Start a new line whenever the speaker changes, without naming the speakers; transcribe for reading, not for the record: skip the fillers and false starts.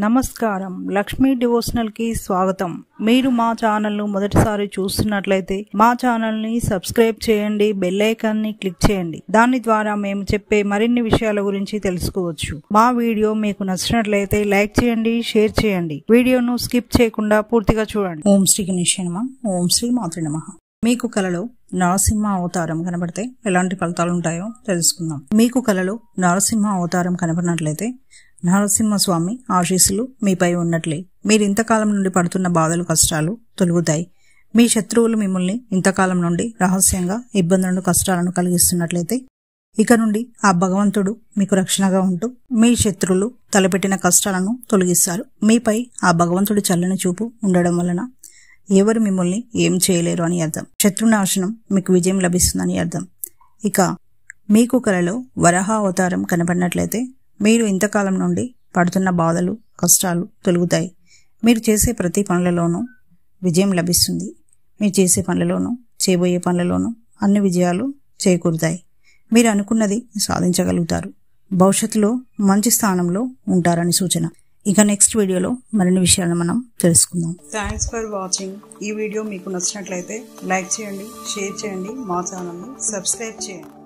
నమస్కారం, లక్ష్మీ డివోషనల్ కి స్వాగతం. మీరు మా ఛానల్ ను మొదటిసారి చూస్తున్నట్లయితే మా ఛానల్ ని సబ్స్క్రైబ్ చేయండి, బెల్ ఐకాన్ ని క్లిక్ చేయండి. దాని ద్వారా మేము చెప్పే మరిన్ని విషయాల గురించి తెలుసుకోవచ్చు. మా వీడియో మీకు నచ్చినట్లయితే లైక్ చేయండి, షేర్ చేయండి. వీడియోను స్కిప్ చేయకుండా పూర్తిగా చూడండి. ఓం శ్రీ గణేశాయ నమః. ఓం శ్రీ మాతృ నమః. మీకు కలలో నరసింహ అవతారం కనబడితే ఎలాంటి ఫలితాలు ఉంటాయో తెలుసుకుందాం. మీకు కలలో నరసింహ అవతారం కనబడినట్లయితే నరసింహస్వామి ఆశీస్సులు మీపై ఉన్నట్లే. మీరు ఇంతకాలం నుండి పడుతున్న బాధలు, కష్టాలు తొలగుతాయి. మీ శత్రువులు మిమ్మల్ని ఇంతకాలం నుండి రహస్యంగా ఇబ్బందులను, కష్టాలను కలిగిస్తున్నట్లయితే ఇక నుండి ఆ భగవంతుడు మీకు రక్షణగా ఉంటూ మీ శత్రువులు తలపెట్టిన కష్టాలను తొలగిస్తారు. మీపై ఆ భగవంతుడి చల్లని చూపు ఉండడం వలన ఎవరు మిమ్మల్ని ఏం చేయలేరు అని అర్థం. శత్రునాశనం మీకు విజయం లభిస్తుందని అర్థం. ఇక మీకు కలలో వరాహ అవతారం కనబడినట్లయితే మీరు ఇంతకాలం నుండి పడుతున్న బాధలు, కష్టాలు తొలగుతాయి. మీరు చేసే ప్రతి పనులలోనూ విజయం లభిస్తుంది. మీరు చేసే పనులలోనూ, చేయబోయే పనులలోనూ అన్ని విజయాలు చేకూరుతాయి. మీరు అనుకున్నది సాధించగలుగుతారు. భవిష్యత్తులో మంచి స్థానంలో ఉంటారని సూచన. ఇక నెక్స్ట్ వీడియోలో మరిన్ని విషయాలను మనం తెలుసుకుందాం. Thanks for watching. ఈ వీడియో మీకు నచ్చినట్లయితే లైక్ చేయండి, షేర్ చేయండి, మా ఛానల్ని సబ్స్క్రైబ్ చేయండి.